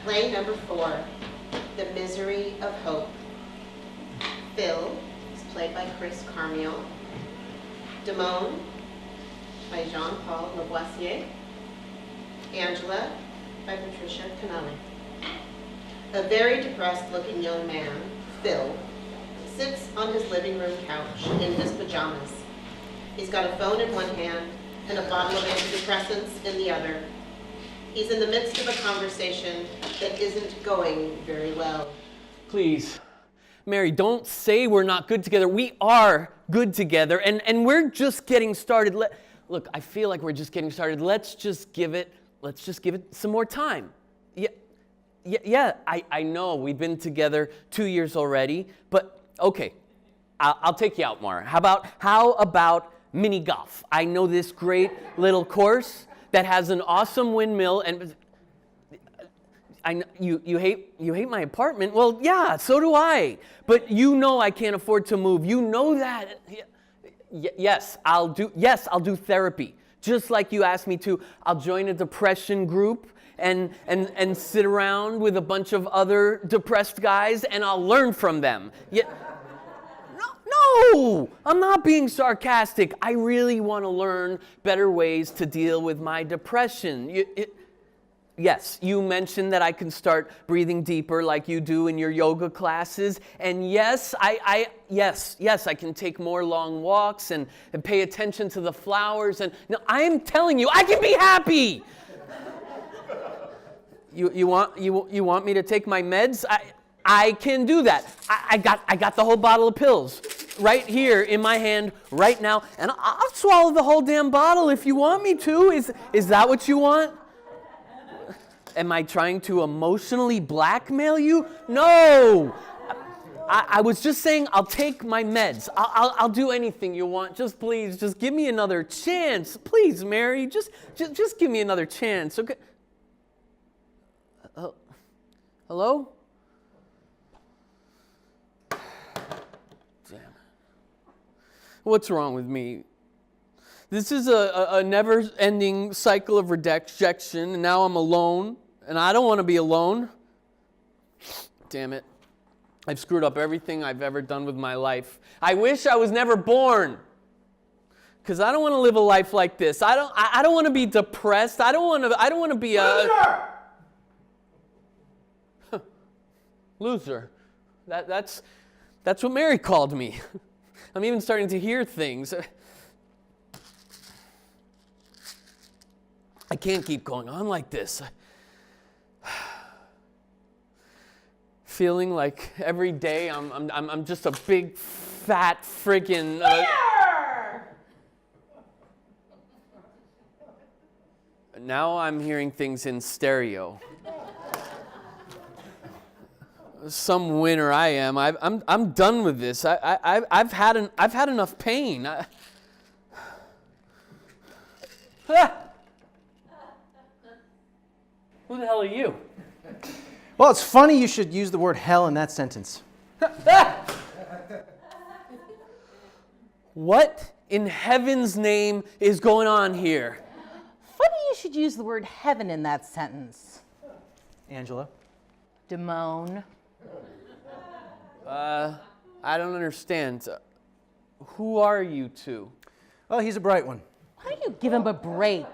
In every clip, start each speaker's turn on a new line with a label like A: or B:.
A: Play number 4, The Misery of Hope. Phil is played by Chris Carmiel. Damone by Jean-Paul Lavoisier. Angela by Patricia Canale. A very depressed-looking young man, Phil, sits on his living room couch in his pajamas. He's got a phone in one hand and a bottle of antidepressants in the other. He's in the midst of a conversation that isn't going very well.
B: Please, Mary, don't say we're not good together. We are good together, and we're just getting started. Look, I feel like we're just getting started. Let's just give it some more time. Yeah, I know we've been together 2 years already, but okay, I'll take you out more. How about mini golf? I know this great little course that has an awesome windmill, and you hate my apartment. Well, yeah, so do I. But you know I can't afford to move. You know that. Yes, I'll do therapy, just like you asked me to. I'll join a depression group and sit around with a bunch of other depressed guys, and I'll learn from them. Yeah. No, I'm not being sarcastic. I really want to learn better ways to deal with my depression. Yes, you mentioned that I can start breathing deeper like you do in your yoga classes. And yes, I can take more long walks and pay attention to the flowers. And no, I am telling you, I can be happy. You want me to take my meds? I can do that. I got the whole bottle of pills right here in my hand right now, and I'll swallow the whole damn bottle if you want me to. Is that what you want? Am I trying to emotionally blackmail you? No. I was just saying I'll take my meds. I'll do anything you want. Just please, just give me another chance. Please, Mary, just give me another chance, okay? Hello? Damn. What's wrong with me? This is a never-ending cycle of rejection, and now I'm alone, and I don't want to be alone. Damn it. I've screwed up everything I've ever done with my life. I wish I was never born, because I don't want to live a life like this. I don't want to be depressed. I don't want to be a loser. That's what Mary called me. I'm even starting to hear things. I can't keep going on like this. Feeling like every day I'm just a big fat friggin' Now I'm hearing things in stereo. Some winner I am. I'm done with this. I've had enough pain. Who the hell are you?
C: Well, it's funny you should use the word hell in that sentence.
B: What in heaven's name is going on here?
D: Funny you should use the word heaven in that sentence.
C: Angela?
D: Damone.
B: I don't understand. Who are you two?
C: Well, he's a bright one.
D: Why don't you give him a break?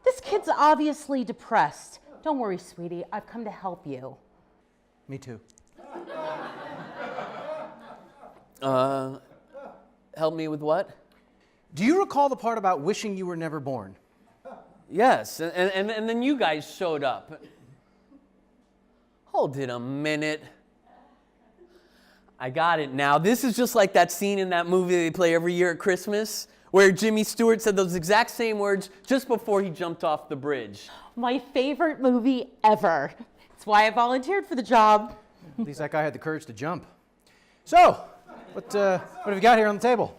D: This kid's obviously depressed. Don't worry, sweetie. I've come to help you.
C: Me too.
B: Help me with what?
C: Do you recall the part about wishing you were never born?
B: Yes, and then you guys showed up. Hold it a minute. I got it now. This is just like that scene in that movie they play every year at Christmas, where Jimmy Stewart said those exact same words just before he jumped off the bridge.
D: My favorite movie ever. It's why I volunteered for the job.
C: At least that guy had the courage to jump. So, what have you got here on the table?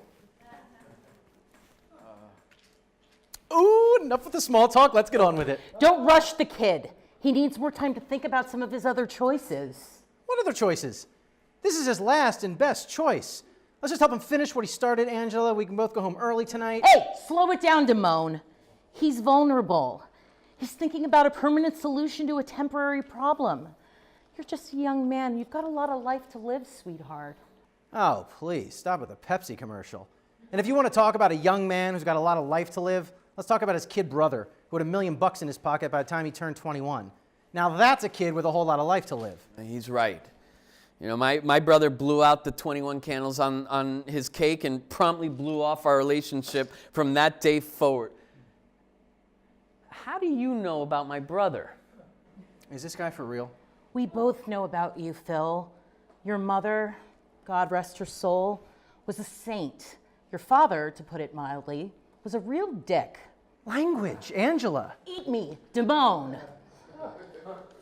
C: Ooh, enough with the small talk. Let's get on with it.
D: Don't rush the kid. He needs more time to think about some of his other choices.
C: What other choices? This is his last and best choice. Let's just help him finish what he started, Angela. We can both go home early tonight.
D: Hey, slow it down, Damone. He's vulnerable. He's thinking about a permanent solution to a temporary problem. You're just a young man. You've got a lot of life to live, sweetheart.
C: Oh, please, stop with the Pepsi commercial. And if you want to talk about a young man who's got a lot of life to live, let's talk about his kid brother, who had $1 million in his pocket by the time he turned 21. Now that's a kid with a whole lot of life to live.
B: He's right. You know, my brother blew out the 21 candles on his cake and promptly blew off our relationship from that day forward. How do you know about my brother?
C: Is this guy for real?
D: We both know about you, Phil. Your mother, God rest her soul, was a saint. Your father, to put it mildly, was a real dick.
C: Language, Angela.
D: Eat me, Damone.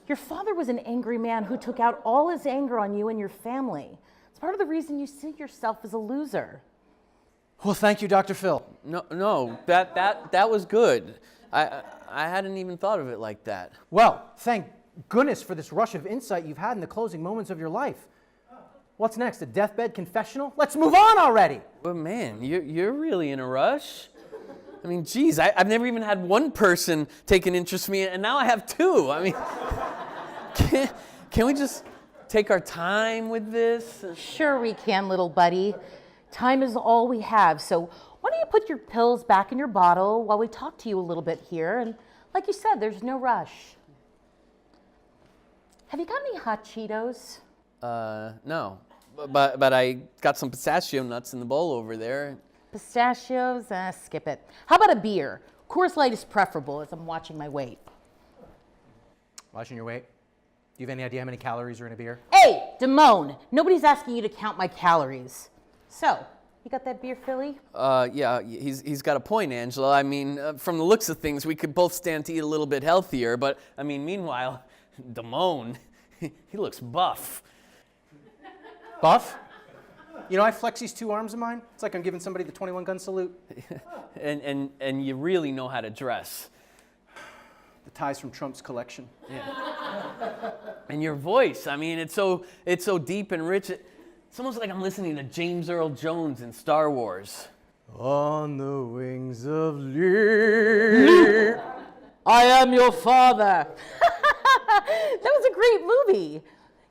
D: Your father was an angry man who took out all his anger on you and your family. It's part of the reason you see yourself as a loser.
C: Well, thank you, Dr. Phil.
B: No, that was good. I hadn't even thought of it like that.
C: Well, thank goodness for this rush of insight you've had in the closing moments of your life. What's next, a deathbed confessional? Let's move on already!
B: But man, you're really in a rush. I mean, geez, I've never even had one person take an interest in me, and now I have two. I mean, can we just take our time with this?
D: Sure we can, little buddy. Time is all we have, so why don't you put your pills back in your bottle while we talk to you a little bit here, and like you said, there's no rush. Have you got any hot Cheetos?
B: No. But I got some pistachio nuts in the bowl over there.
D: Pistachios? Skip it. How about a beer? Coors Light is preferable as I'm watching my weight.
C: Watching your weight? Do you have any idea how many calories are in a beer?
D: Hey, Damone, nobody's asking you to count my calories. So, you got that beer, Philly?
B: Yeah, he's got a point, Angela. I mean, from the looks of things, we could both stand to eat a little bit healthier, but, I mean, meanwhile, Damone, he looks buff.
C: Buff? You know, I flex these two arms of mine. It's like I'm giving somebody the 21-gun salute.
B: and you really know how to dress.
C: The ties from Trump's collection.
B: Yeah. And your voice, I mean, it's so deep and rich. It's almost like I'm listening to James Earl Jones in Star Wars.
C: On the wings of leap.
D: I am your father. That was a great movie.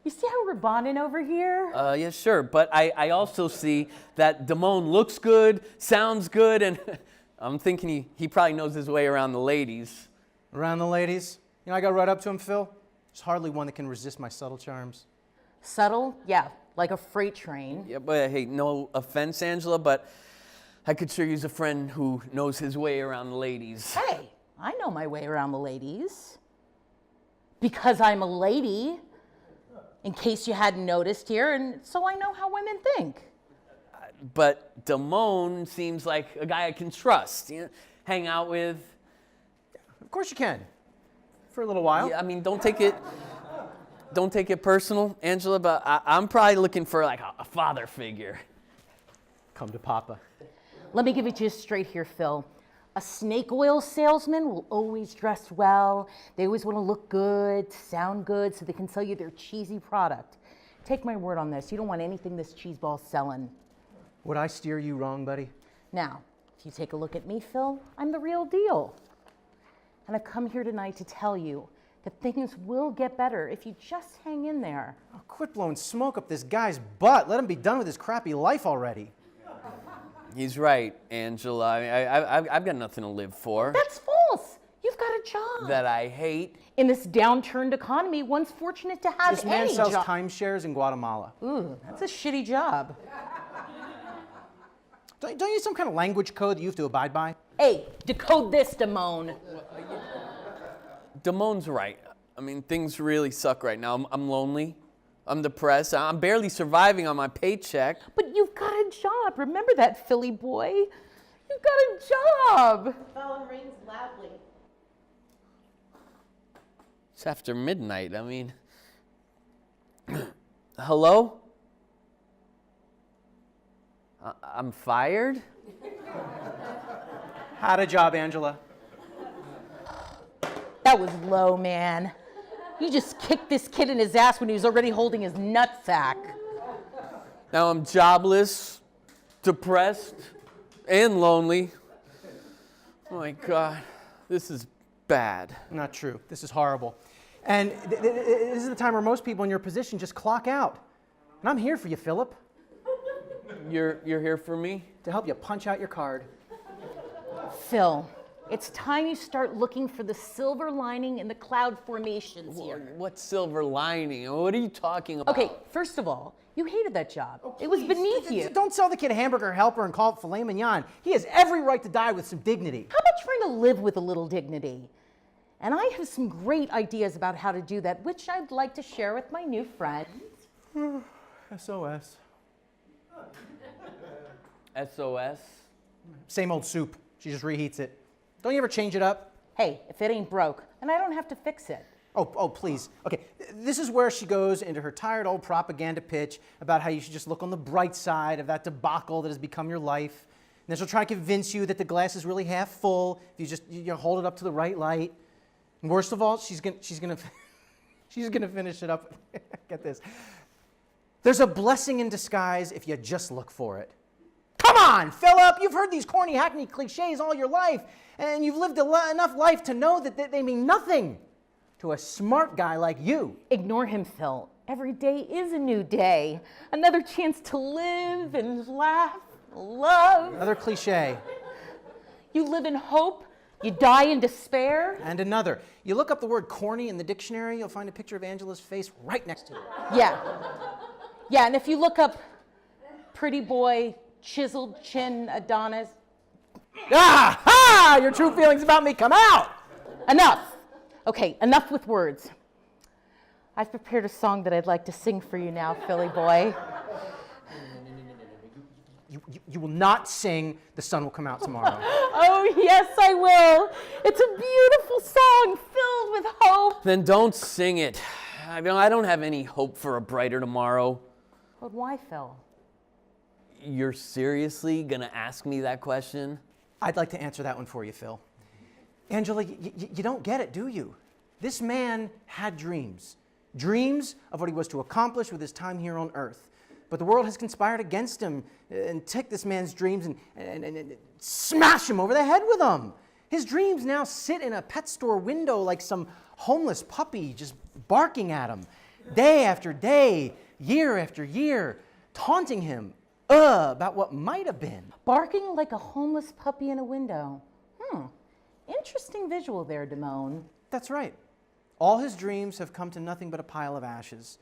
D: You see how we're bonding over here?
B: Yeah, sure, but I also see that Damone looks good, sounds good, and I'm thinking he probably knows his way around the ladies.
C: Around the ladies? You know, I got right up to him, Phil. There's hardly one that can resist my subtle charms.
D: Subtle? Yeah, like a freight train.
B: Yeah, but hey, no offense, Angela, but I could sure use a friend who knows his way around the ladies.
D: Hey, I know my way around the ladies. Because I'm a lady, in case you hadn't noticed here, and so I know how women think.
B: But Damone seems like a guy I can trust, you know, hang out with.
C: Of course you can. For a little while.
B: Yeah, I mean, don't take it personal, Angela, but I'm probably looking for like a father figure.
C: Come to Papa.
D: Let me give it to you straight here, Phil. A snake oil salesman will always dress well. They always want to look good, sound good, so they can sell you their cheesy product. Take my word on this. You don't want anything this cheeseball's selling.
C: Would I steer you wrong, buddy?
D: Now, if you take a look at me, Phil, I'm the real deal. And I've come here tonight to tell you that things will get better if you just hang in there.
C: Oh, quit blowing smoke up this guy's butt. Let him be done with his crappy life already.
B: He's right, Angela. I've got nothing to live for.
D: That's false. You've got a job.
B: That I hate.
D: In this downturned economy, one's fortunate to have
C: This man
D: any
C: sells
D: job.
C: timeshares in Guatemala.
D: Ooh, that's a shitty job.
C: Don't you have some kind of language code that you have to abide by?
D: Hey, decode this, Damone.
B: Damone's right. I mean, things really suck right now. I'm lonely. I'm depressed. I'm barely surviving on my paycheck.
D: But you've got a job. Remember that, Philly boy? You've got a job.
A: The phone rings loudly.
B: It's after midnight. I mean, hello? I'm fired?
C: Had a job, Angela.
D: That was low, man. You just kicked this kid in his ass when he was already holding his nutsack.
B: Now I'm jobless, depressed, and lonely. Oh my God, this is bad.
C: Not true. This is horrible. And this is the time where most people in your position just clock out. And I'm here for you, Philip,
B: You're here for me?
C: to help you punch out your card.
D: Phil, it's time you start looking for the silver lining in the cloud formations here.
B: What silver lining? What are you talking about?
D: Okay, first of all, you hated that job. It was beneath you.
C: Don't sell the kid a hamburger helper and call it filet mignon. He has every right to die with some dignity.
D: How about trying to live with a little dignity? And I have some great ideas about how to do that, which I'd like to share with my new friend.
C: SOS.
B: SOS?
C: Same old soup. She just reheats it. Don't you ever change it up?
D: Hey, if it ain't broke, then I don't have to fix it.
C: Oh, please. Okay, this is where she goes into her tired old propaganda pitch about how you should just look on the bright side of that debacle that has become your life. And then she'll try to convince you that the glass is really half full if you just hold it up to the right light. And worst of all, she's gonna finish it up. Get this. There's a blessing in disguise if you just look for it. Come on, Philip! You've heard these corny, hackneyed cliches all your life, and you've lived enough life to know that they mean nothing to a smart guy like you.
D: Ignore him, Phil. Every day is a new day. Another chance to live and laugh, love.
C: Another cliche.
D: You live in hope, you die in despair.
C: And another. You look up the word corny in the dictionary, you'll find a picture of Angela's face right next to it.
D: Yeah, and if you look up pretty boy, chiseled chin, Adonis.
C: Ah! Ha! Your true feelings about me come out!
D: Enough! Okay, enough with words. I've prepared a song that I'd like to sing for you now, Philly boy.
C: You will not sing The Sun Will Come Out Tomorrow.
D: Oh, yes, I will. It's a beautiful song filled with hope.
B: Then don't sing it. I don't have any hope for a brighter tomorrow.
D: But why, Phil?
B: You're seriously gonna ask me that question?
C: I'd like to answer that one for you, Phil. Angela, you don't get it, do you? This man had dreams. Dreams of what he was to accomplish with his time here on earth. But the world has conspired against him and take this man's dreams and smash him over the head with them. His dreams now sit in a pet store window like some homeless puppy just barking at him. Day after day, year after year, taunting him about what might have been.
D: Barking like a homeless puppy in a window. Interesting visual there, Damone.
C: That's right. All his dreams have come to nothing but a pile of ashes.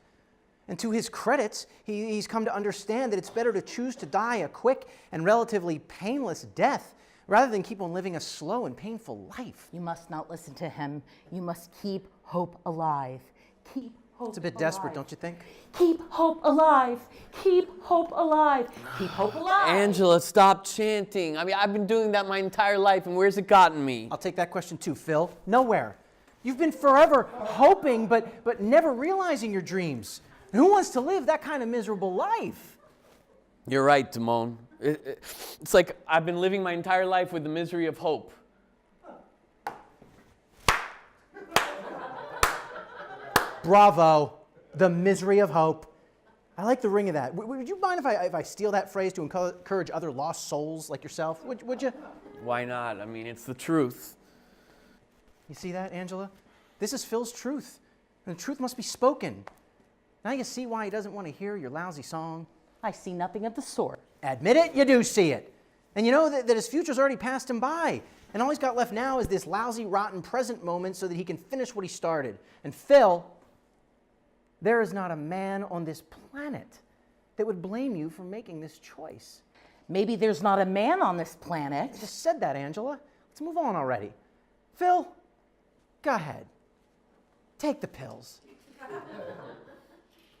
C: And to his credit, he's come to understand that it's better to choose to die a quick and relatively painless death rather than keep on living a slow and painful life.
D: You must not listen to him. You must keep hope alive. Keep hope alive.
C: It's a bit desperate, don't you think?
D: Keep hope alive. Keep hope alive. Keep hope alive.
B: Angela, stop chanting. I've been doing that my entire life, and where's it gotten me?
C: I'll take that question too, Phil. Nowhere. You've been forever hoping but never realizing your dreams. Who wants to live that kind of miserable life?
B: You're right, Damone. It's like I've been living my entire life with the misery of hope.
C: Bravo. The misery of hope. I like the ring of that. Would you mind if I steal that phrase to encourage other lost souls like yourself? Would you?
B: Why not? It's the truth.
C: You see that, Angela? This is Phil's truth. And the truth must be spoken. Now you see why he doesn't want to hear your lousy song?
D: I see nothing of the sort.
C: Admit it, you do see it. And you know that his future's already passed him by. And all he's got left now is this lousy, rotten present moment so that he can finish what he started. And Phil, there is not a man on this planet that would blame you for making this choice.
D: Maybe there's not a man on this planet.
C: I just said that, Angela. Let's move on already. Phil, go ahead. Take the pills.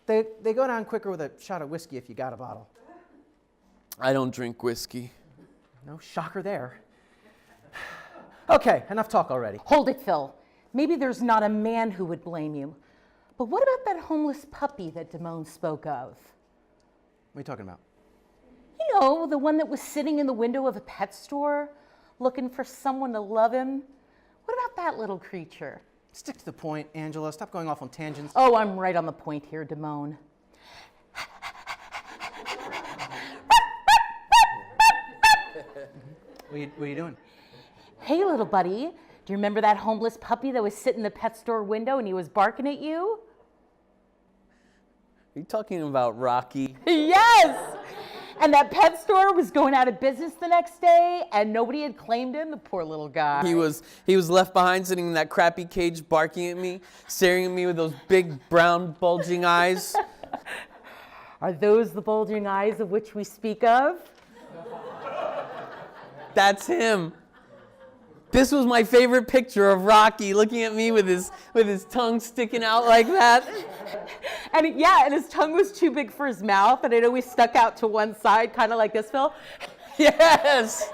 C: They go down quicker with a shot of whiskey if you got a bottle.
B: I don't drink whiskey.
C: No shocker there. Okay, enough talk already.
D: Hold it, Phil. Maybe there's not a man who would blame you. But what about that homeless puppy that Damone spoke of?
C: What are you talking about?
D: You know, the one that was sitting in the window of a pet store, looking for someone to love him. What about that little creature?
C: Stick to the point, Angela. Stop going off on tangents.
D: Oh, I'm right on the point here, Damone.
C: What are you doing?
D: Hey, little buddy, Do you remember that homeless puppy that was sitting in the pet store window and he was barking at you?
B: Are you talking about Rocky?
D: Yes! And that pet store was going out of business the next day and nobody had claimed him, the poor little guy.
B: He was left behind sitting in that crappy cage barking at me, staring at me with those big brown bulging eyes.
D: Are those the bulging eyes of which we speak of?
B: That's him. This was my favorite picture of Rocky looking at me with his tongue sticking out like that.
D: And and his tongue was too big for his mouth, and it always stuck out to one side, kind of like this, Phil.
B: Yes!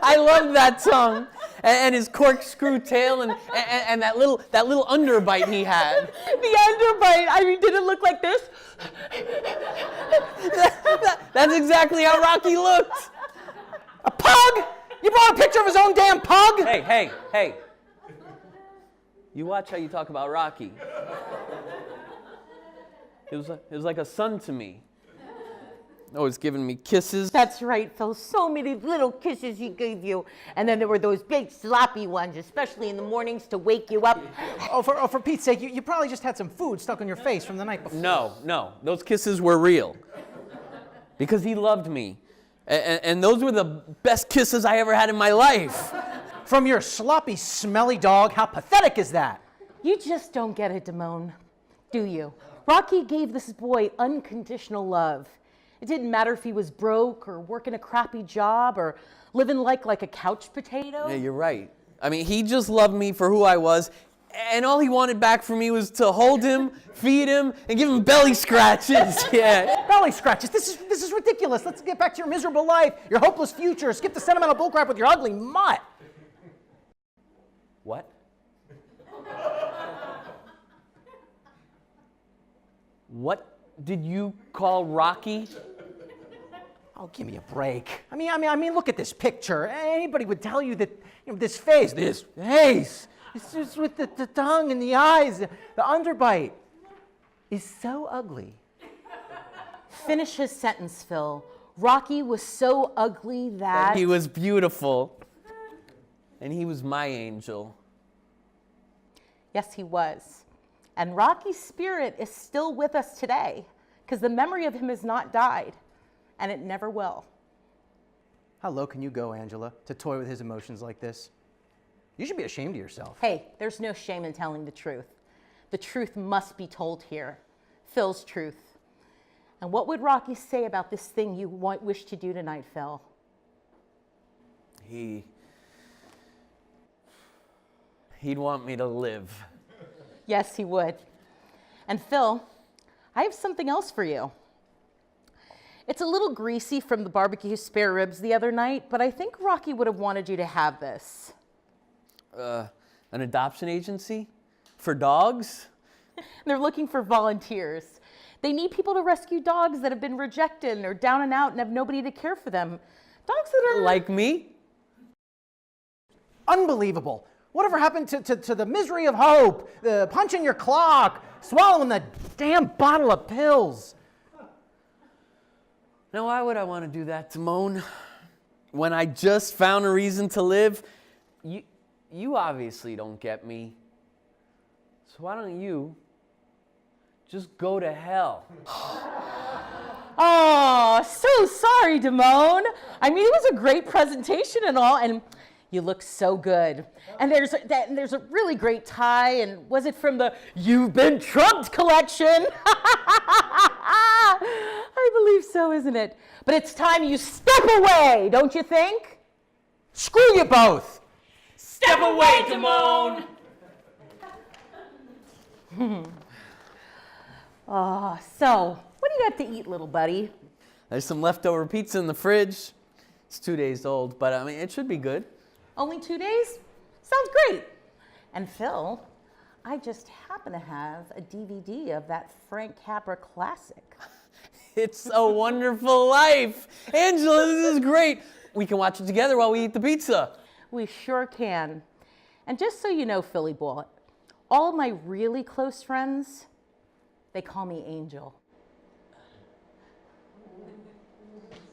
B: I love that tongue. And his corkscrew tail and that little underbite he had.
D: The underbite, I mean, did it look like this?
B: That's exactly how Rocky looked.
C: A pug? You brought a picture of his own damn pug?
B: Hey. You watch how you talk about Rocky. It was like a son to me. Always giving me kisses.
D: That's right, Phil. So many little kisses he gave you. And then there were those big sloppy ones, especially in the mornings to wake you up.
C: For Pete's sake, you probably just had some food stuck on your face from the night before.
B: No. Those kisses were real. Because he loved me. And those were the best kisses I ever had in my life.
C: From your sloppy, smelly dog? How pathetic is that?
D: You just don't get it, Damone, do you? Rocky gave this boy unconditional love. It didn't matter if he was broke or working a crappy job or living like a couch potato.
B: Yeah, you're right. I mean, he just loved me for who I was, and all he wanted back from me was to hold him, feed him, and give him belly scratches. Yeah.
C: Belly scratches. This is ridiculous. Let's get back to your miserable life, your hopeless future. Skip the sentimental bullcrap with your ugly mutt.
B: What? What did you call Rocky?
C: Oh, give me a break. I mean, look at this picture. Anybody would tell you that this face, it's just with the tongue and the eyes, the underbite, is so ugly.
D: Finish his sentence, Phil. Rocky was so ugly that...
B: He was beautiful. And he was my angel.
D: Yes, he was. And Rocky's spirit is still with us today because the memory of him has not died, and it never will.
C: How low can you go, Angela, to toy with his emotions like this? You should be ashamed of yourself.
D: Hey, there's no shame in telling the truth. The truth must be told here. Phil's truth. And what would Rocky say about this thing you wish to do tonight, Phil?
B: He'd want me to live.
D: Yes, he would. And Phil, I have something else for you. It's a little greasy from the barbecue spare ribs the other night, but I think Rocky would have wanted you to have this.
B: An adoption agency? For dogs?
D: They're looking for volunteers. They need people to rescue dogs that have been rejected and are down and out and have nobody to care for them. Dogs that are...
B: Like me?
C: Unbelievable. Whatever happened to the misery of hope, the punching your clock, swallowing the damn bottle of pills?
B: Now, why would I want to do that, Timon? When I just found a reason to live? You obviously don't get me. So why don't you just go to hell?
D: Oh, so sorry, Damone. I mean, it was a great presentation and all, and you look so good. And there's a really great tie, and was it from the You've Been Trumped collection? I believe so, isn't it? But it's time you step away, don't you think?
C: Screw you both!
B: Step away, Timon!
D: Oh, so what do you got to eat, little buddy?
B: There's some leftover pizza in the fridge. It's 2 days old, but I mean, it should be good.
D: Only 2 days? Sounds great. And Phil, I just happen to have a DVD of that Frank Capra classic.
B: It's a wonderful life. Angela, this is great. We can watch it together while we eat the pizza.
D: We sure can. And just so you know, Philly boy, all my really close friends, they call me Angel.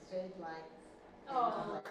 A: Good life. Oh.